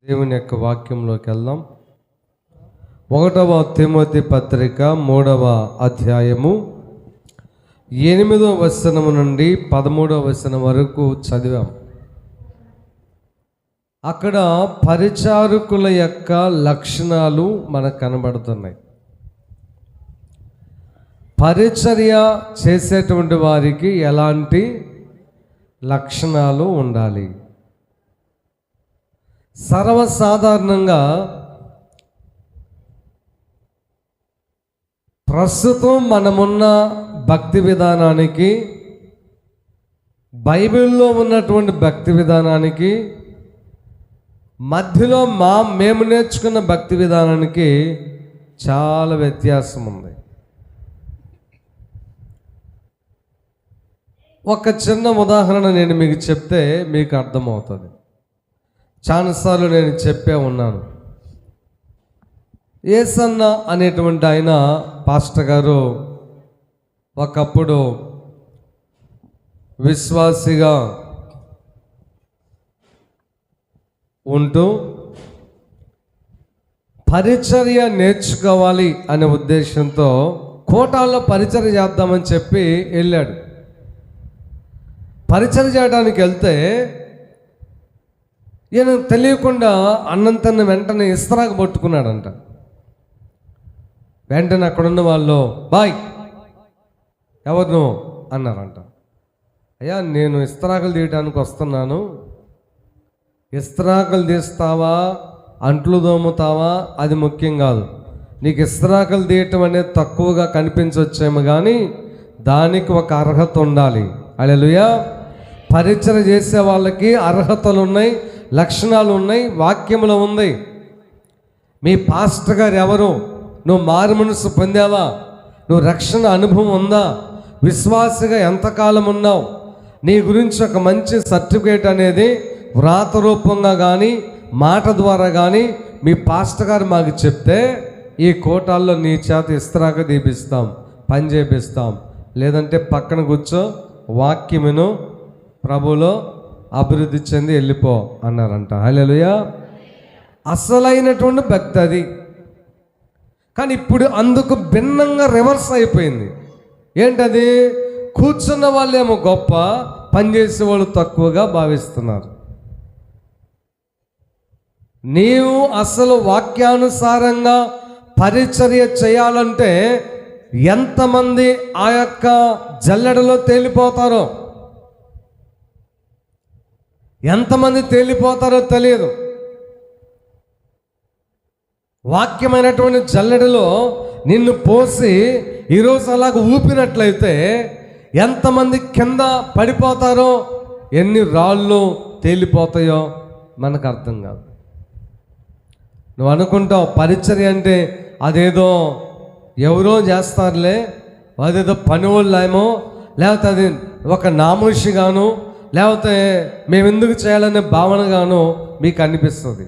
దేవుని యొక్క వాక్యంలోకి వెళ్దాం. 1వ తిమోతి పత్రిక 3వ అధ్యాయము 8వ వచనము నుండి 13వ వచనం వరకు చదివాం. అక్కడ పరిచారకుల యొక్క లక్షణాలు మనకు కనబడుతున్నాయి. పరిచర్య చేసేటువంటి వారికి ఎలాంటి లక్షణాలు ఉండాలి? సర్వసాధారణంగా ప్రస్తుతం మనమున్న భక్తి విధానానికి, బైబిల్లో ఉన్నటువంటి భక్తి విధానానికి, మధ్యలో మేము నేర్చుకున్న భక్తి విధానానికి చాలా వ్యత్యాసం ఉంది. ఒక చిన్న ఉదాహరణ నేను మీకు చెప్తే మీకు అర్థమవుతుంది. చాలాసార్లు నేను చెప్పే ఉన్నాను. ఏసన్న అనేటువంటి ఆయన పాస్టర్ గారు ఒకప్పుడు విశ్వాసిగా ఉంటూ పరిచర్య నేర్చుకోవాలి అనే ఉద్దేశంతో కోటాల్లో పరిచర్య చేద్దామని చెప్పి వెళ్ళాడు. పరిచర్య చేయడానికి వెళ్తే ఈయన తెలియకుండా అన్నంతన్న వెంటనే ఇస్తరాకు పట్టుకున్నాడంట. వెంటనే అక్కడున్న వాళ్ళు, బాయ్ ఎవరు నువ్వు అన్నారంట. అయ్యా, నేను ఇస్తరాకులు తీయడానికి వస్తున్నాను. ఇస్తరాకులు తీస్తావా, అంట్లు దోముతావా, అది ముఖ్యం కాదు. నీకు ఇస్తరాకులు తీయటం అనేది తక్కువగా కనిపించవచ్చేమో, కానీ దానికి ఒక అర్హత ఉండాలి. హల్లెలూయా. పరిచర్య చేసే వాళ్ళకి అర్హతలు ఉన్నాయి, లక్షణాలు ఉన్నాయి, వాక్యంలో ఉంది. మీ పాస్టర్ గారు ఎవరు? నువ్వు మారు మనసు పొందావా? నువ్వు రక్షణ అనుభవం ఉందా? విశ్వాసగా ఎంతకాలం ఉన్నావు? నీ గురించి ఒక మంచి సర్టిఫికేట్ అనేది వ్రాత రూపంగా కానీ మాట ద్వారా కానీ మీ పాస్టర్ గారు మాకు చెప్తే ఈ కోటాల్లో నీ చేత ఇస్తరాక తీపిస్తాం, పని చేపిస్తాం. లేదంటే పక్కన కూర్చో, వాక్యమును ప్రభులో అభివృద్ధి చెంది వెళ్ళిపో అన్నారంట. హల్లెలూయా. అసలైనటువంటి భక్తి అది. కానీ ఇప్పుడు అందుకు భిన్నంగా రివర్స్ అయిపోయింది. ఏంటది? కూర్చున్న వాళ్ళేమో గొప్ప, పనిచేసే వాళ్ళు తక్కువగా భావిస్తున్నారు. నీవు అసలు వాక్యానుసారంగా పరిచర్య చేయాలంటే ఎంతమంది ఆ యొక్క జల్లెడలో తేలిపోతారో, ఎంతమంది తేలిపోతారో తెలియదు. వాక్యమైనటువంటి జల్లెడలో నిన్ను పోసి ఈరోజు అలాగ ఊపినట్లయితే ఎంతమంది కింద పడిపోతారో, ఎన్ని రాళ్ళు తేలిపోతాయో మనకు అర్థం కాదు. నువ్వు అనుకుంటావు పరిచర్య అంటే అదేదో ఎవరో చేస్తారులే, అదేదో పని వాళ్ళేమో, లేకపోతే అది ఒక నామోషిగాను, లేకపోతే మేమెందుకు చేయాలనే భావనగాను మీకు అనిపిస్తుంది.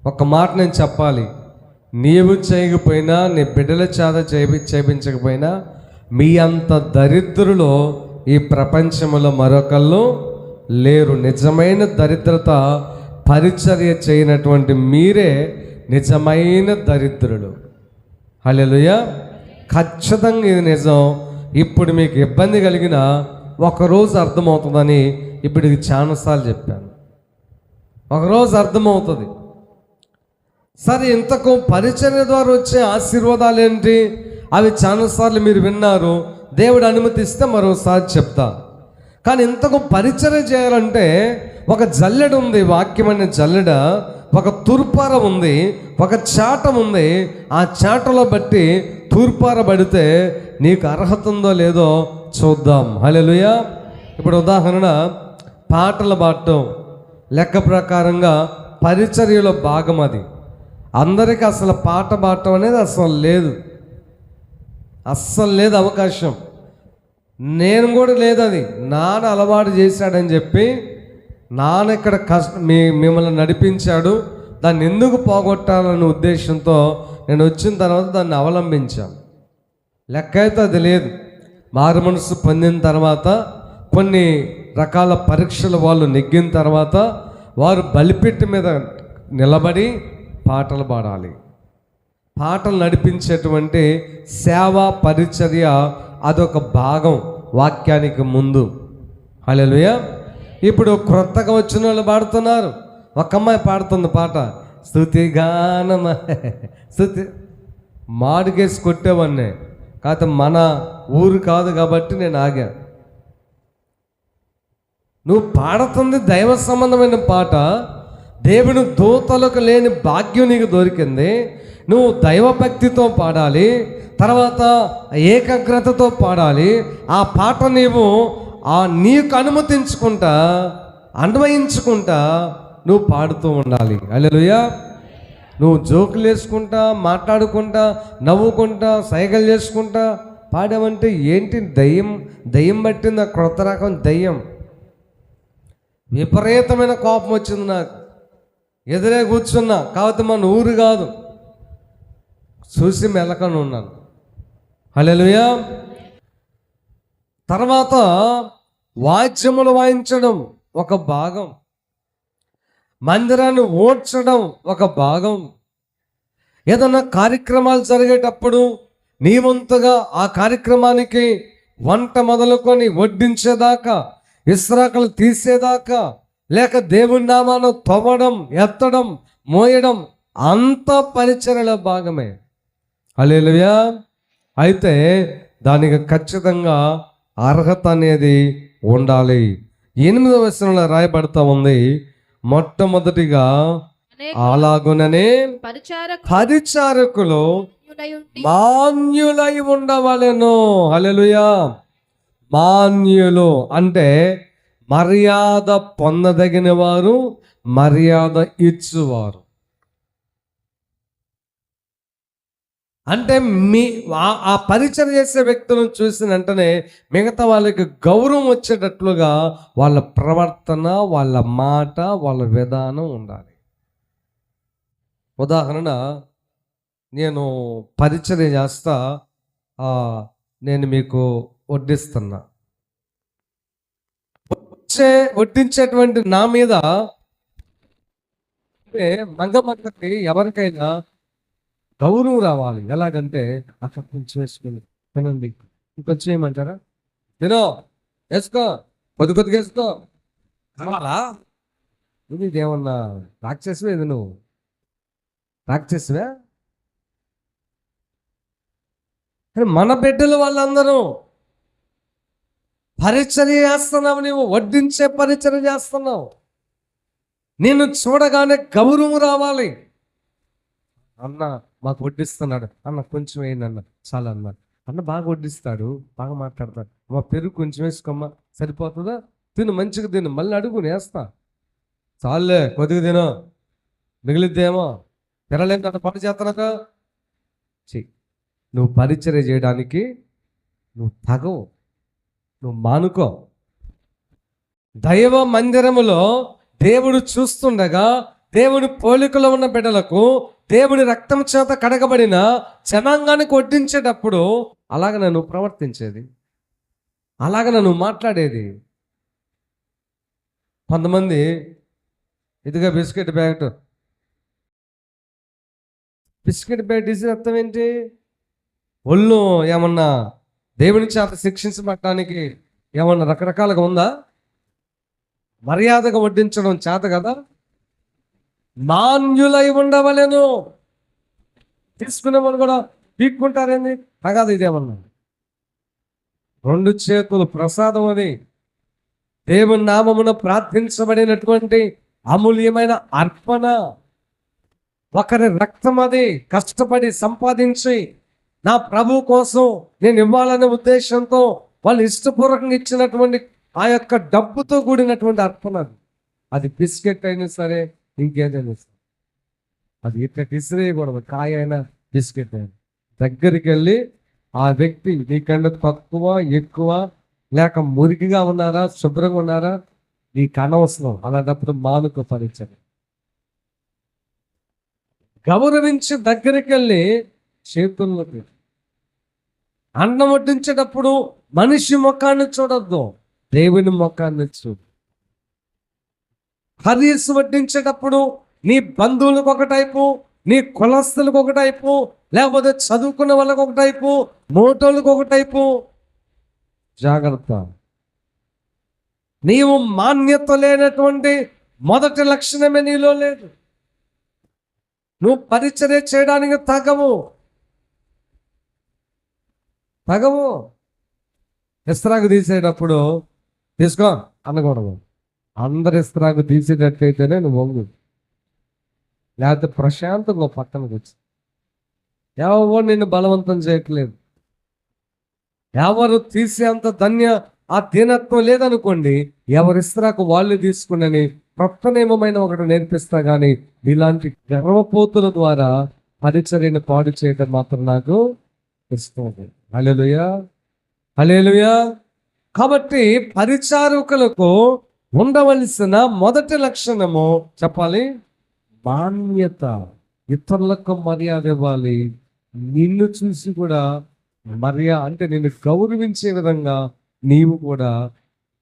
ఒక మాట నేను చెప్పాలి, నీవు చేయకపోయినా, నీ బిడ్డల చేత చేయించకపోయినా, మీ అంత దరిద్రులు ఈ ప్రపంచంలో మరొకళ్ళు లేరు. నిజమైన దరిద్రత పరిచర్య చేయనటువంటి మీరే నిజమైన దరిద్రులు. హల్లెలూయా. ఖచ్చితంగా ఇది నిజం. ఇప్పుడు మీకు ఇబ్బంది కలిగిన ఒకరోజు అర్థమవుతుందని ఇప్పుడు ఇది చాలాసార్లు చెప్పాను. ఒకరోజు అర్థమవుతుంది. సరే, ఇంతకు పరిచర్య ద్వారా వచ్చే ఆశీర్వాదాలు ఏంటి? అవి చాలాసార్లు మీరు విన్నారు. దేవుడు అనుమతిస్తే మరోసారి చెప్తా. కానీ ఇంతకు పరిచర్య చేయాలంటే ఒక జల్లెడ ఉంది, వాక్యమైన జల్లెడ, ఒక తూర్పార ఉంది, ఒక చాటం ఉంది. ఆ చాటలో బట్టి తూర్పార పడితే నీకు అర్హత ఉందో లేదో చూద్దాం. హల్లెలూయా. ఇప్పుడు ఉదాహరణ, పాటలు పాడటం లెక్క ప్రకారంగా పరిచర్యలో భాగం. అది అందరికీ అసలు పాట పాడటం అనేది అసలు లేదు, అస్సలు లేదు అవకాశం. నేను కూడా లేదు. అది నాన్న అలవాటు చేశాడని చెప్పి, నాన్న ఇక్కడ మిమ్మల్ని నడిపించాడు, దాన్ని ఎందుకు పోగొట్టాలనే ఉద్దేశంతో నేను వచ్చిన తర్వాత దాన్ని అవలంబించాను. లెక్క అయితే అది లేదు. మారు మనసు పొందిన తర్వాత కొన్ని రకాల పరీక్షలు వాళ్ళు నెగ్గిన తర్వాత వారు బలిపెట్టి మీద నిలబడి పాటలు పాడాలి. పాటలు నడిపించేటువంటి సేవా పరిచర్య అదొక భాగం వాక్యానికి ముందు. హల్లెలూయా. ఇప్పుడు క్రొత్తగా వచ్చిన వాళ్ళు పాడుతున్నారు. ఒక అమ్మాయి పాడుతుంది పాట, స్తుతి గానమ స్తుతి. మాడికేసి కొట్టేవాడిని, కాకపోతే మన ఊరు కాదు కాబట్టి నేను ఆగా. నువ్వు పాడుతుంది దైవ సంబంధమైన పాట, దేవుని దూతలకు లేని భాగ్యం నీకు దొరికింది. నువ్వు దైవభక్తితో పాడాలి, తర్వాత ఏకాగ్రతతో పాడాలి. ఆ పాట నీకు అనుమతించుకుంటా, అన్వయించుకుంటా నువ్వు పాడుతూ ఉండాలి. హల్లెలూయా. నువ్వు జోకులు వేసుకుంటా, మాట్లాడుకుంటా, నవ్వుకుంటా, సైగలు చేసుకుంటా పాడావంటే ఏంటి? దయ్యం పట్టింది. ఆ క్రొత్త రకం దయ్యం. విపరీతమైన కోపం వచ్చింది నాకు. ఎదురే కూర్చున్నా, కాకపోతే మన ఊరు కాదు, చూసి మెలకని ఉన్నాను. హల్లెలూయా. తర్వాత వాద్యములు వాయించడం ఒక భాగం, మందిరాన్ని ఓడ్చడం ఒక భాగం. ఏదన్నా కార్యక్రమాలు జరిగేటప్పుడు నీ వంతుగా ఆ కార్యక్రమానికి వంట మొదలుకొని వడ్డించేదాకా, ఇస్రాకలు తీసేదాకా, లేక దేవుని నామాను తవ్వడం, ఎత్తడం, మోయడం అంత పరిచర్యల భాగమే. హల్లెలూయా. అయితే దానికి ఖచ్చితంగా అర్హత అనేది ఉండాలి. 8వ వచనంలో రాయబడతా ఉంది, మొట్టమొదటిగా అలాగుననే పరిచారకులు మాన్యులై ఉండవలెను. హల్లెలూయా. మాన్యులు అంటే మర్యాద పొందదగిన వారు, మర్యాద ఇచ్చువారు. అంటే ఆ పరిచయం చేసే వ్యక్తులను చూసిన వెంటనే మిగతా వాళ్ళకి గౌరవం వచ్చేటట్లుగా వాళ్ళ ప్రవర్తన, వాళ్ళ మాట, వాళ్ళ విధానం ఉండాలి. ఉదాహరణ, నేను పరిచర్య చేస్తా, నేను మీకు వడ్డిస్తున్నా. వడ్డించేటువంటి నా మీద మంగమ్మకి ఎవరికైనా గౌరవం రావాలి. ఎలాగంటే అక్కడ కొంచెం వేసుకుని తినండి, ఇంకొంచెం ఏమంటారా, తినో, వేసుకో, కొద్దిగా వేసుకో కావాలా. ఇదేమన్నా రాక్షసువే? ఇది నువ్వు రాక్షసువే? మన బిడ్డలు వాళ్ళందరూ పరిచర్య చేస్తున్నావు, నువ్వు వడ్డించే పరిచర్య చేస్తున్నావు. నిన్ను చూడగానే గౌరవం రావాలి. అన్న మాకు వడ్డిస్తున్నాడు, అన్న కొంచెం వేయండి చాలా అన్నాడు. అన్న బాగా వడ్డిస్తాడు, బాగా మాట్లాడతాడు. మా పెరుగు కొంచెం వేసుకోమ్మా, సరిపోతుందా? తిను, మంచిగా తిను, మళ్ళీ అడుగు, నేస్తా. చాలే, కొద్దిగా తిను, మిగిలిద్దేమో, తినలేని అంత పని చేస్తున్నాక చెయ్యి. నువ్వు పరిచర్య చేయడానికి నువ్వు తగవు, నువ్వు మానుకో. దైవ మందిరములో దేవుడు చూస్తుండగా, దేవుని పోలికలో ఉన్న బిడ్డలకు దేవుని రక్తం చేత కడగబడిన జనాంగానికి వడ్డించేటప్పుడు అలాగ నన్ను ప్రవర్తించేది, అలాగ నన్ను మాట్లాడేది. కొంతమంది ఇదిగా బిస్కెట్ బ్యాగ్ తీసిన అర్థం ఏంటి? ఒళ్ళు ఏమన్నా దేవుని చేత శిక్షించబడటానికి ఏమన్నా రకరకాలుగా ఉందా? మర్యాదగా వడ్డించడం చేత కదా. మాన్యులై ఉండవలెను. తీసుకునే వాళ్ళు కూడా పీక్కుంటారేంది? తగదు. ఇదేమన్నా 2 చేతులు ప్రసాదం, అది దేవుని నామమున ప్రార్థించబడినటువంటి అమూల్యమైన అర్పణ. ఒకరి రక్తం, అది కష్టపడి సంపాదించి నా ప్రభు కోసం నేను ఇవ్వాలనే ఉద్దేశంతో వాళ్ళు ఇష్టపూర్వకంగా ఇచ్చినటువంటి ఆ యొక్క డబ్బుతో కూడినటువంటి అర్పణ. అది బిస్కెట్ అయినా సరే, ఇంకేదైనా సరే, అది ఇట్లా విసిరేయకూడదు. కాయ అయినా, బిస్కెట్ అయినా దగ్గరికి వెళ్ళి ఆ వ్యక్తి నీకన్నా తక్కువ, ఎక్కువ, లేక మురికిగా ఉన్నారా, శుభ్రంగా ఉన్నారా, నీకు అనవసరం. అలాంటప్పుడు మానుకో పరిచయం. గౌరవించి దగ్గరికి వెళ్ళి చేతుల్లోకి అన్నం వడ్డించేటప్పుడు మనిషి ముఖాన్ని చూడొద్దు, దేవుని ముఖాన్ని చూడు. హదీసు వడ్డించేటప్పుడు నీ బంధువులకు ఒక టైపు, నీ కులస్తులకు ఒక టైపు, లేకపోతే చదువుకున్న వాళ్ళకి ఒక టైపు, మోటోళ్ళకు ఒక టైపు. జాగ్రత్త. నీవు మాన్యత లేనటువంటి మొదటి లక్షణమే నీలో లేదు. నువ్వు పరిచర్య చేయడానికి తగవు. ఇస్త్రాకు తీసేటప్పుడు తీసుకో అనకూడదు. అందరు ఇస్త్రాకు తీసేటట్టయితేనే నువ్వు వంగు, లేకపోతే ప్రశాంతంగా పక్కనకు వచ్చి. ఎవరు నిన్ను బలవంతం చేయట్లేదు. ఎవరు తీసేంత ఆ దీనత్వం లేదనుకోండి, ఎవరి ఇస్త్రాకు వాళ్ళు తీసుకుని ప్రొక్తనియమమైన ఒకటి నేర్పిస్తా కానీ ఇలాంటి గర్వపోతుల ద్వారా పరిచర్యను పాడు చేయడం మాత్రం నాకు ఇష్టం. హల్లెలూయా, హల్లెలూయా. కాబట్టి పరిచారకులకు ఉండవలసిన మొదటి లక్షణము చెప్పాలి, మాన్యత. ఇతరులకు మర్యాద ఇవ్వాలి. నిన్ను చూసి కూడా అంటే నిన్ను గౌరవించే విధంగా నీవు కూడా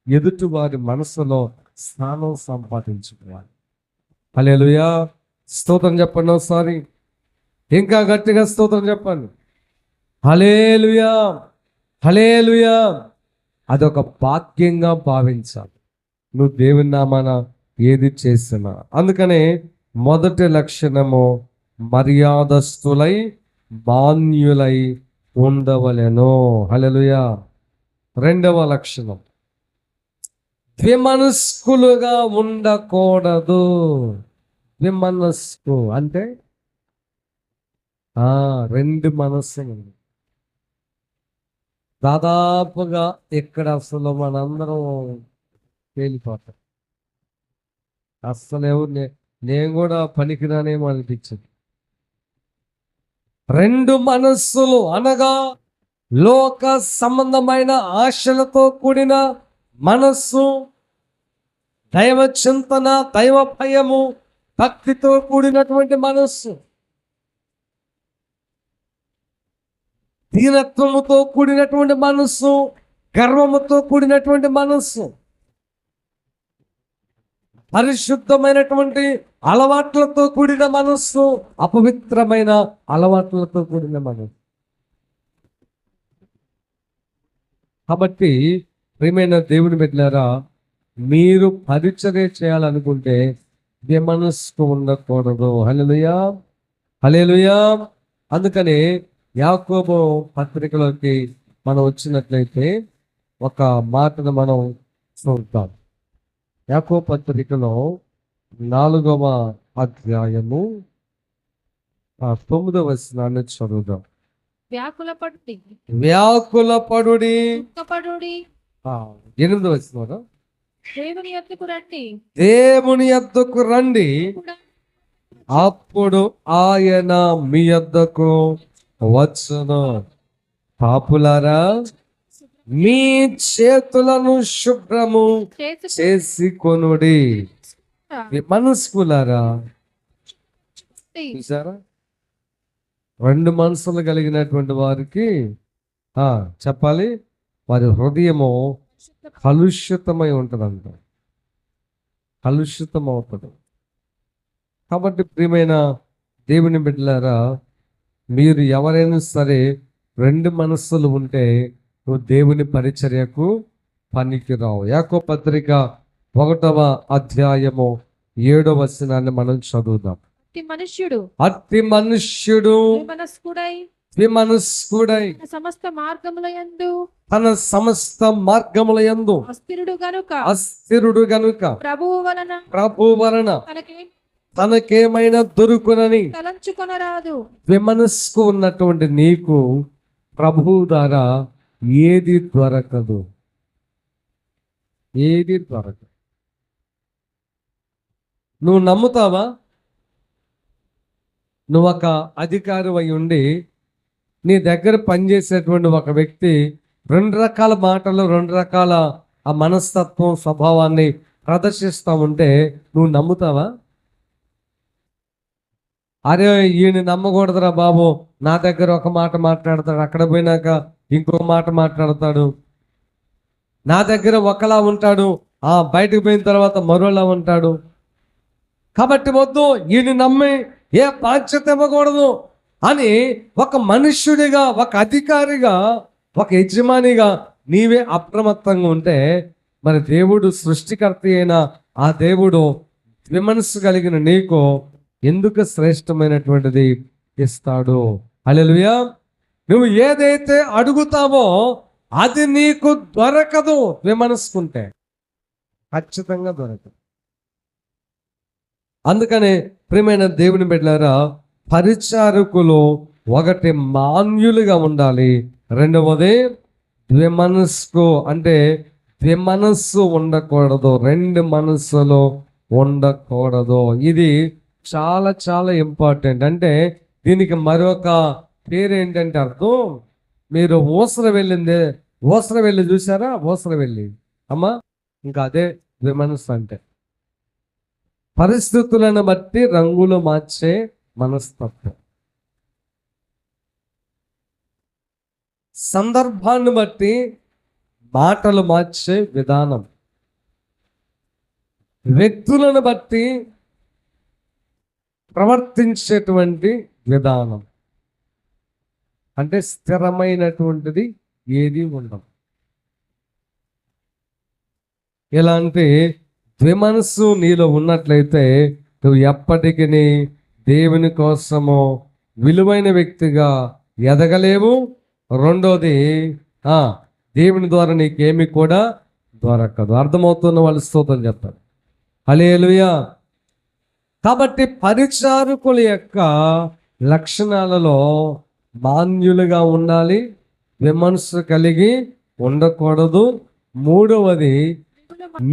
ఎదుటి వారి మనసులో స్థానం సంపాదించుకోవాలి. హల్లెలూయా. స్తోత్రం చెప్పండి ఒకసారి, ఇంకా గట్టిగా స్తోత్రం చెప్పండి. హల్లెలూయా, హల్లెలూయా. అదొక భాగ్యంగా భావించాలి నువ్వు దేవుని నామాన ఏది చేసినా. అందుకనే మొదటి లక్షణము మర్యాదస్తులై మాన్యులై ఉండవలెను. హల్లెలూయా. రెండవ లక్షణం ద్విమనస్కులుగా ఉండకూడదు. ద్విమనస్కు అంటే రెండు మనస్సు. దాదాపుగా ఇక్కడ అసలు మనందరం తేలిపోతాం. అస్సలు నేను కూడా పనికిరానేమో అనిపించింది. రెండు మనస్సులు అనగా లోక సంబంధమైన ఆశలతో కూడిన మనస్సు, దైవ చింతన, దైవ భయము, భక్తితో కూడినటువంటి మనస్సు, దీనత్వముతో కూడినటువంటి మనస్సు, గర్వముతో కూడినటువంటి మనస్సు, పరిశుద్ధమైనటువంటి అలవాట్లతో కూడిన మనస్సు, అపవిత్రమైన అలవాట్లతో కూడిన మనస్సు. కాబట్టి ప్రియమైన దేవుని బిడ్డలారా, మీరు పరిచర్య చేయాలనుకుంటే విమనస్సు ఉండకూడదు. హల్లెలూయా, హల్లెలూయా. అందుకని యాకోబు పత్రికలోకి మనం వచ్చినట్లయితే ఒక మాటను మనం చూద్దాం. యాకోబు పత్రికలో 4వ అధ్యాయము 9వ వచనాన్ని చదువుదాం. వ్యాకులపడుడి, 8వ వచనం. దేవుని యొద్దకు రండి, అప్పుడు ఆయన మీ యొద్దకు వచ్చును. పాపులారా, మీ చేతులను శుభ్రము చేసి కొనుడి. మనస్కులారా, చూసారా, రెండు మనసులు కలిగినటువంటి వారికి చెప్పాలి, వారి హృదయము కలుషితమై ఉంటుందంట. కలుషితం అవుతుంది. కాబట్టి ప్రియమైన దేవుని బిడ్డలారా, మీరు ఎవరైనా సరే రెండు మనస్సులు ఉంటే నువ్వు దేవుని పరిచర్యకు పనికిరావు. యాకోబు పత్రిక 1వ అధ్యాయము 7వ వచనాన్ని మనం చదువుదాం. అట్టి మనుష్యుడు విమనస్కుడై తన సమస్త మార్గముల యందు అస్థిరుడు గనుక ప్రభువు వలన తనకేమైనా దొరుకునని తలంచుకొనరాదు. విమనస్కు ఉన్నటువంటి నీకు ప్రభువు ద్వారా ఏది దొరకదు. ఏది దొరకదు. నువ్వు నమ్ముతావా? నువ్వు ఒక అధికారి అయి ఉండి నీ దగ్గర పనిచేసేటువంటి ఒక వ్యక్తి రెండు రకాల మాటలు, రెండు రకాల ఆ మనస్తత్వం, స్వభావాన్ని ప్రదర్శిస్తూ ఉంటే నువ్వు నమ్ముతావా? అరే ఈయన నమ్మకూడదురా బాబు, నా దగ్గర ఒక మాట మాట్లాడతాడు, అక్కడ పోయినాక ఇంకో మాట మాట్లాడతాడు. నా దగ్గర ఒకలా ఉంటాడు, బయటకు పోయిన తర్వాత మరోలా ఉంటాడు. కాబట్టి వద్దు, ఈయన నమ్మి ఏ బాధ్యత ఇవ్వకూడదు అని ఒక మనుష్యుడిగా, ఒక అధికారిగా, ఒక యజమానిగా నీవే అప్రమత్తంగా ఉంటే మరి దేవుడు, సృష్టికర్త అయిన ఆ దేవుడు విమనస్సు కలిగిన నీకు ఎందుకు శ్రేష్టమైనటువంటిది ఇస్తాడు. హల్లెలూయా. నువ్వు ఏదైతే అడుగుతావో అది నీకు దొరకదు. విమనస్సుకుంటే ఖచ్చితంగా దొరకదు. అందుకనే ప్రియమైన దేవుని బిడ్డలారా, పరిచారకులు ఒకటి మాన్యులుగా ఉండాలి, రెండవది ద్విమనస్సు, అంటే ద్విమనస్సు ఉండకూడదు, రెండు మనస్సులు ఉండకూడదు. ఇది చాలా చాలా ఇంపార్టెంట్. అంటే దీనికి మరొక పేరు ఏంటంటే అర్థం, మీరు ఊసరవెల్లి చూసారా? ఊసరవెల్లి అమ్మా, ఇంకా అదే ద్విమనస్సు అంటే. పరిస్థితులను బట్టి రంగులు మార్చే మనస్తత్వం, సందర్భాన్ని బట్టి మాటలు మార్చే విధానం, వ్యక్తులను బట్టి ప్రవర్తించేటువంటి విధానం. అంటే స్థిరమైనటువంటిది ఏది ఉండదు. ఇలాంటి ద్విమనస్సు నీలో ఉన్నట్లయితే నువ్వు ఎప్పటికీ దేవుని కోసము విలువైన వ్యక్తిగా ఎదగలేవు. రెండోది, దేవుని ద్వారా నీకేమి కూడా దొరకదు. అర్థమవుతున్న వాళ్ళు స్తోత్రం చెప్తారు. హల్లెలూయా. కాబట్టి పరిచారకుల యొక్క లక్షణాలలో మాన్యులుగా ఉండాలి, విమర్శ కలిగి ఉండకూడదు. మూడవది,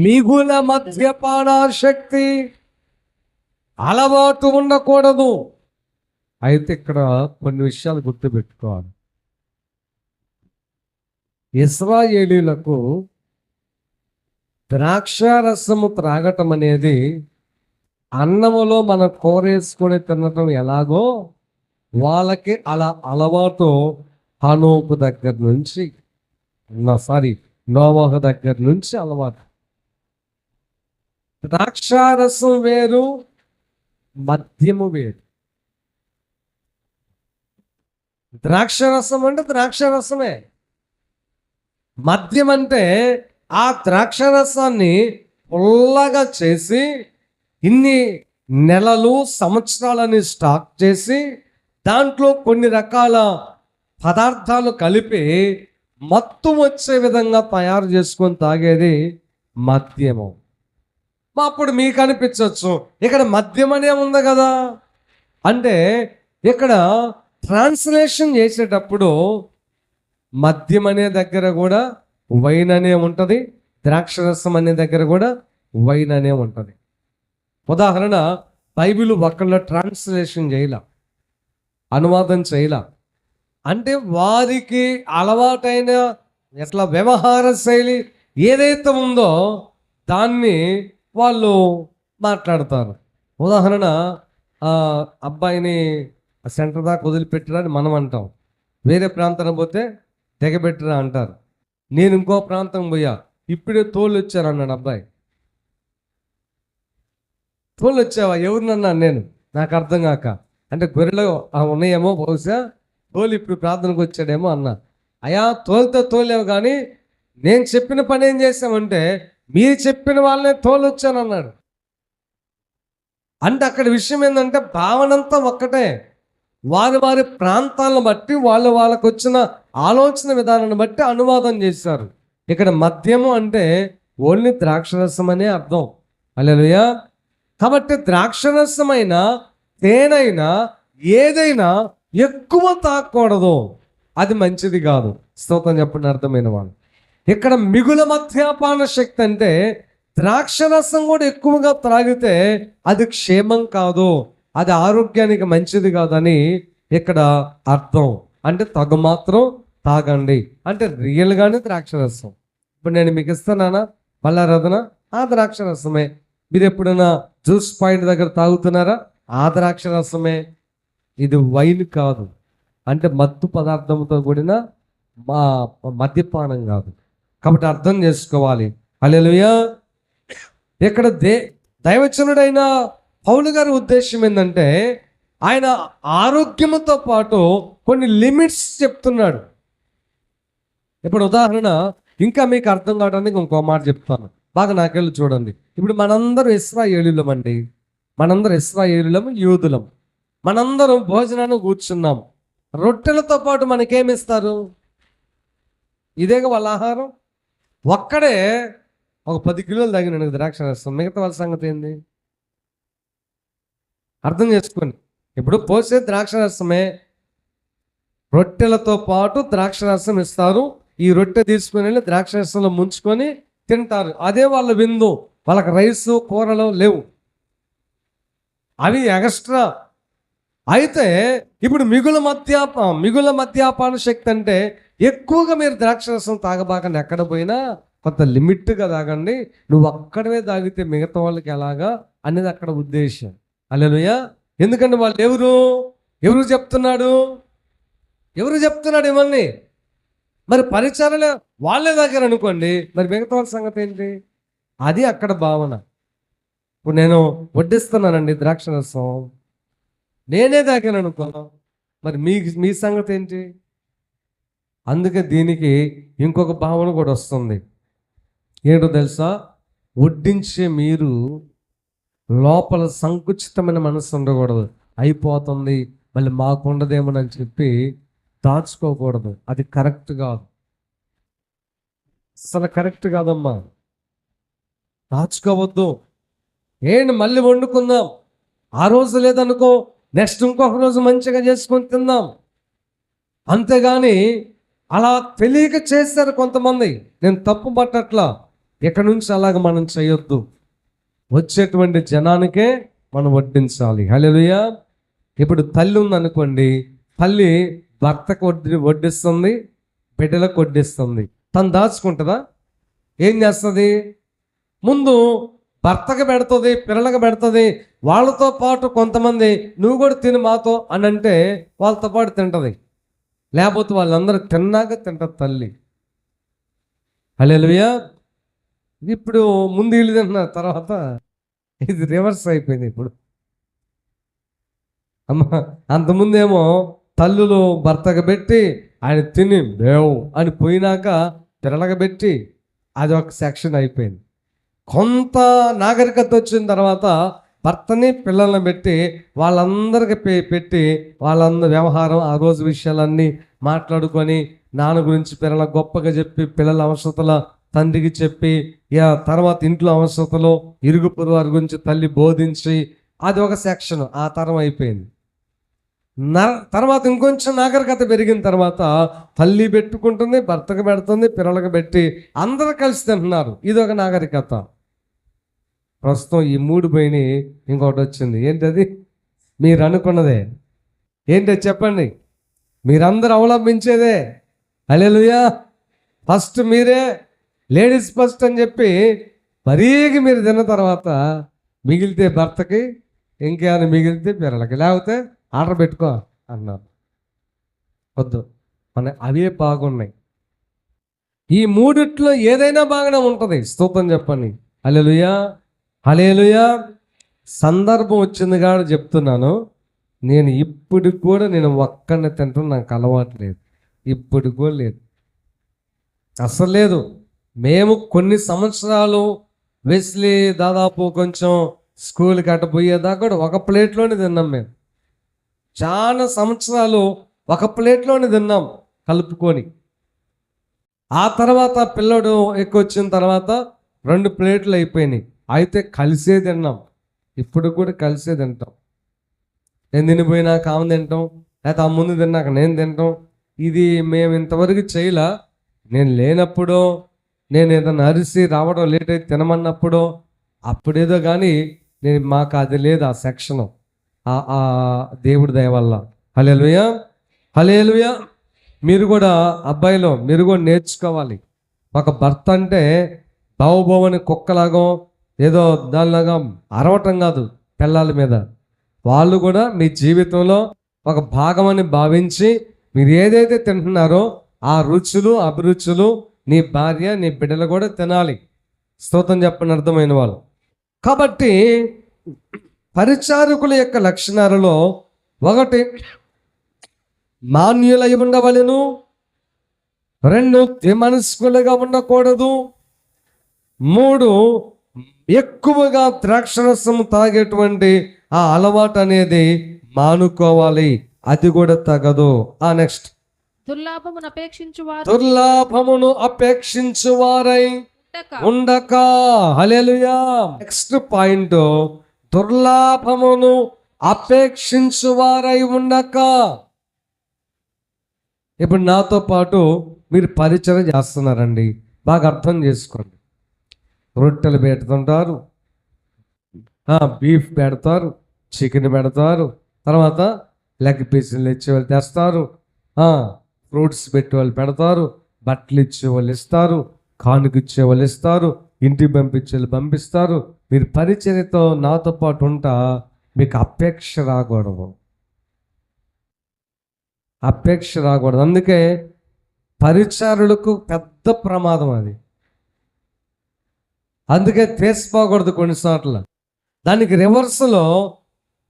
మిగుల మద్యపానాశక్తి అలవాటు ఉండకూడదు. అయితే ఇక్కడ కొన్ని విషయాలు గుర్తుపెట్టుకోవాలి. ఇశ్రాయేలీయులకు ద్రాక్షారసము త్రాగటం అనేది అన్నములో మనం కూరేసుకొని తినటం ఎలాగో వాళ్ళకి అలా అలవాటు హనోకు దగ్గర నుంచి, నోవహు దగ్గర నుంచి అలవాటు. ద్రాక్షారసం వేరు, మద్యము వేరు. ద్రాక్షరసం అంటే ద్రాక్షరసమే. మద్యం అంటే ఆ ద్రాక్షరసాన్ని పుల్లగా చేసి ఇన్ని నెలలు, సంవత్సరాలని స్టాక్ చేసి దాంట్లో కొన్ని రకాల పదార్థాలు కలిపి మత్తు వచ్చే విధంగా తయారు చేసుకొని తాగేది మద్యము. అప్పుడు మీకు అనిపించవచ్చు, ఇక్కడ మద్యం అనే ఉంది కదా అంటే, ఇక్కడ ట్రాన్స్లేషన్ చేసేటప్పుడు మద్యం అనే దగ్గర కూడా వైన్ అనే ఉంటుంది, ద్రాక్షరసం అనే దగ్గర కూడా వైన్ అనే ఉంటుంది. ఉదాహరణ, బైబిల్ ఒక్కళ్ళ ట్రాన్స్లేషన్ చేయలా, అనువాదం చేయలా. అంటే వారికి అలవాటైన ఎట్లా వ్యవహార శైలి ఏదైతే ఉందో దాన్ని వాళ్ళు మాట్లాడతారు. ఉదాహరణ, అబ్బాయిని సెంటర్ దాకా వదిలిపెట్టరా అని మనం అంటాం, వేరే ప్రాంతానికి పోతే తెగబెట్టరా అంటారు. నేను ఇంకో ప్రాంతం పోయా, ఇప్పుడే తోలు వచ్చారు అన్నాడు అబ్బాయి. తోలు వచ్చావా? ఎవరినన్నా నేను, నాకు అర్థం కాక. అంటే గొర్రెలు ఉన్నాయేమో బహుశా, తోలు ఇప్పుడు ప్రార్థనకు వచ్చాడేమో అన్నా. అయా తోలుతో తోలేవు, కానీ నేను చెప్పిన పని ఏం చేసామంటే మీరు చెప్పిన వాళ్ళనే తోలొచ్చానన్నాడు. అంటే అక్కడ విషయం ఏంటంటే భావనంతా ఒక్కటే. వారి ప్రాంతాలను బట్టి వాళ్ళకు వచ్చిన ఆలోచన విధానాన్ని బట్టి అనువాదం చేశారు. ఇక్కడ మద్యము అంటే ఓన్లీ ద్రాక్షరసం అనే అర్థం. హల్లెలూయా. కాబట్టి ద్రాక్షరసమైన, తేనైనా, ఏదైనా ఎక్కువ తాగకూడదు, అది మంచిది కాదు. స్తోత్రం చెప్పండి అర్థమైన వాళ్ళు. ఇక్కడ మిగుల మద్యపాన శక్తి అంటే ద్రాక్షరసం కూడా ఎక్కువగా త్రాగితే అది క్షేమం కాదు, అది ఆరోగ్యానికి మంచిది కాదని ఇక్కడ అర్థం. అంటే తగు మాత్రం తాగండి అంటే రియల్గానే ద్రాక్షరసం. ఇప్పుడు నేను మీకు ఇస్తున్నానా పల్లారాధన, ఆ ద్రాక్షరసమే. మీరు ఎప్పుడైనా జ్యూస్ పాయింట్ దగ్గర తాగుతున్నారా? ఆ ద్రాక్షరసమే. ఇది వైన్ కాదు, అంటే మత్తు పదార్థంతో కూడిన మద్యపానం కాదు. కాబట్టి అర్థం చేసుకోవాలి. హల్లెలూయా. ఇక్కడ దైవజనుడైన పౌలు గారి ఉద్దేశం ఏంటంటే ఆయన ఆరోగ్యంతో పాటు కొన్ని లిమిట్స్ చెప్తున్నాడు. ఇప్పుడు ఉదాహరణ ఇంకా మీకు అర్థం కావడానికి ఇంకో మాట చెప్తాను, బాగా నాకెళ్ళి చూడండి. ఇప్పుడు మనందరం ఇశ్రాయేలీయులం అండి, మనందరం ఇశ్రాయేలీయులం, యూదులం. మనందరం భోజనాన్ని కూర్చున్నాం. రొట్టెలతో పాటు మనకేమిస్తారు? ఇదేగా వాళ్ళ ఆహారం. ఒక్కడే ఒక 10 కిలోలు తగిన ద్రాక్ష రసం, మిగతా వాళ్ళ సంగతి ఏంది? అర్థం చేసుకోండి. ఇప్పుడు పోసే ద్రాక్ష రసమే, రొట్టెలతో పాటు ద్రాక్ష రసం ఇస్తారు. ఈ రొట్టె తీసుకుని వెళ్ళి ద్రాక్ష రసంలో ముంచుకొని తింటారు. అదే వాళ్ళ విందు. వాళ్ళకి రైసు కూరలు లేవు, అవి ఎక్స్ట్రా. అయితే ఇప్పుడు మిగుల మద్యపాన శక్తి అంటే ఎక్కువగా మీరు ద్రాక్ష రసం తాగబాకండి. ఎక్కడ పోయినా కొంత లిమిట్గా తాగండి. నువ్వు అక్కడవే తాగితే మిగతా వాళ్ళకి ఎలాగా అనేది అక్కడ ఉద్దేశం. హల్లెలూయా. ఎందుకంటే వాళ్ళు ఎవరు చెప్తున్నాడు ఇవన్నీ? మరి పరిచర్యలే వాళ్ళే తాగారు అనుకోండి, మరి మిగతా వాళ్ళ సంగతి ఏంటి? అది అక్కడ భావన. ఇప్పుడు నేను వడ్డిస్తున్నానండి ద్రాక్ష రసం, నేనే తాగాను అనుకో, మరి మీ సంగతి ఏంటి? అందుకే దీనికి ఇంకొక భావన కూడా వస్తుంది. ఏంటో తెలుసా? వడ్డించే మీరు లోపల సంకుచితమైన మనసు ఉండకూడదు. అయిపోతుంది మళ్ళీ మాకు ఉండదేమోనని చెప్పి దాచుకోకూడదు. అది కరెక్ట్ కాదు, అసలు కరెక్ట్ కాదమ్మా. దాచుకోవద్దు. ఏంటి మళ్ళీ వండుకుందాం, ఆ రోజు లేదనుకో నెక్స్ట్ ఇంకొక రోజు మంచిగా చేసుకొని తిందాం. అంతేగాని అలా తెలియక చేస్తారు కొంతమంది. నేను తప్పు పట్టట్లా, ఇక్కడ నుంచి అలాగ మనం చేయొద్దు. వచ్చేటువంటి జనానికే మనం వడ్డించాలి. హల్లెలూయా. ఇప్పుడు తల్లి ఉందనుకోండి, తల్లి భర్తకు వడ్డిస్తుంది, బిడ్డలకు వడ్డిస్తుంది. తను దాచుకుంటుందా? ఏం చేస్తుంది? ముందు భర్తకు పెడుతుంది, పిల్లలకు పెడుతుంది. వాళ్ళతో పాటు కొంతమంది నువ్వు కూడా తిని మాతో అని అంటే వాళ్ళతో పాటు తింటుంది. లేకపోతే వాళ్ళందరూ తిన్నాక తింటారు తల్లి. హల్లెలూయా. ఇప్పుడు ముందు వీళ్ళు తింటున్నారు, తర్వాత ఇది రివర్స్ అయిపోయింది. ఇప్పుడు అమ్మ అంతకుముందేమో తల్లులు భర్తకు పెట్టి ఆయన తిని బేవు అని పోయినాక పిల్లలకు అది ఒక సెక్షన్ అయిపోయింది. కొంత నాగరికత వచ్చిన తర్వాత భర్తని పిల్లల్ని పెట్టి వాళ్ళందరికి పెట్టి వాళ్ళందరి వ్యవహారం ఆ రోజు విషయాలన్నీ మాట్లాడుకొని నాన్న గురించి పిల్లల గొప్పగా చెప్పి పిల్లల అవసరతల తండ్రికి చెప్పి తర్వాత ఇంట్లో అవసరతలో ఇరుగు పొరుగు వారి గురించి తల్లి బోధించి అది ఒక సెక్షన్. ఆ తరం అయిపోయింది. తర్వాత ఇంకొంచెం నాగరికత పెరిగిన తర్వాత తల్లి పెట్టుకుంటుంది, భర్తకు పెడుతుంది, పిల్లలకు పెట్టి అందరూ కలిసి తింటున్నారు. ఇది ఒక నాగరికత. ప్రస్తుతం ఈ 3 పోయినాయి, ఇంకొకటి వచ్చింది. ఏంటది? మీరు అనుకున్నదే ఏంటో చెప్పండి. మీరందరూ అవలంబించేదే. హల్లెలూయా. ఫస్ట్ మీరే లేడీస్ ఫస్ట్ అని చెప్పి మరీకి మీరు తిన్న తర్వాత మిగిలితే భర్తకి, ఇంకేమైనా మిగిలితే పిల్లలకి, లేకపోతే ఆర్డర్ పెట్టుకో అన్నారు. వద్దు, అవే బాగున్నాయి. ఈ 3 ఏదైనా బాగానే ఉంటుంది. స్తోత్రం చెప్పండి. హల్లెలూయా. హల్లెలూయా. సందర్భం వచ్చింది కాదు చెప్తున్నాను. నేను ఇప్పటికి కూడా నేను ఒక్కడిని తింటాను, నాకు అలవాటు లేదు. ఇప్పటికి కూడా లేదు, అసలు లేదు. మేము కొన్ని సంవత్సరాలు వెస్లీ దాదాపు కొంచెం స్కూల్కి అట్ట పోయేదాకా కూడా ఒక ప్లేట్లోనే తిన్నాం. మేము చాలా సంవత్సరాలు ఒక ప్లేట్లోనే తిన్నాం కలుపుకొని. ఆ తర్వాత పిల్లడు ఎక్కువ వచ్చిన తర్వాత 2 ప్లేట్లు అయిపోయినాయి. అయితే కలిసే తిన్నాం. ఇప్పుడు కూడా కలిసే తింటాం. నేను తినిపోయినాక ఆమె తింటాం, లేకపోతే ఆ ముందు తిన్నాక నేను తింటాం. ఇది మేము ఇంతవరకు చేయలా. నేను లేనప్పుడు, నేను ఏదైనా అరిసి రావడం లేట్ అయితే తినమన్నప్పుడు అప్పుడేదో, కానీ మాకు అది లేదు ఆ సెక్షను. ఆ దేవుడి దయ వల్ల. హల్లెలూయా. హల్లెలూయా. మీరు కూడా అబ్బాయిలో మీరు కూడా నేర్చుకోవాలి. ఒక భర్త అంటే బావుబావని కుక్కలాగో ఏదో దానిలాగా అరవటం కాదు పిల్లల మీద. వాళ్ళు కూడా మీ జీవితంలో ఒక భాగమని భావించి మీరు ఏదైతే తింటున్నారో ఆ రుచులు అభిరుచులు నీ భార్య నీ బిడ్డలు కూడా తినాలి. స్తోత్రం చెప్పని అర్థమైన వాళ్ళు. కాబట్టి పరిచారకుల యొక్క లక్షణాలలో ఒకటి మాన్యులై ఉండవలెను, రెండు ద్విమనస్కులుగా ఉండకూడదు, మూడు ఎక్కువగా ద్రాక్షరసం తాగేటువంటి ఆ అలవాటు అనేది మానుకోవాలి, అది కూడా తగదు. నెక్స్ట్ దుర్లాభమును అపేక్షించువారు దుర్లాభమును అపేక్షించువారై ఉండక. హల్లెలూయా. నెక్స్ట్ పాయింట్, దుర్లాభమును అపేక్షించువారై ఉండక. ఇప్పుడు నాతో పాటు మీరు పరిచయం చేస్తున్నారండి, బాగా అర్థం చేసుకోండి. రొట్టెలు పెడుతుంటారు, బీఫ్ పెడతారు, చికెన్ పెడతారు, తర్వాత లెగ్ పీసులు ఇచ్చేవాళ్ళు తెస్తారు, ఫ్రూట్స్ పెట్టే వాళ్ళు పెడతారు, బట్టలు ఇచ్చే వాళ్ళు ఇస్తారు, కానుక ఇచ్చే వాళ్ళు ఇస్తారు, ఇంటికి పంపించే వాళ్ళు పంపిస్తారు. మీరు పరిచర్యతో నాతో పాటు ఉంటా, మీకు అపేక్ష రాకూడదు, అపేక్ష రాకూడదు. అందుకే పరిచారులకు పెద్ద ప్రమాదం అది. అందుకే తీసుకోకూడదు కొన్నిసార్లు. దానికి రివర్స్లో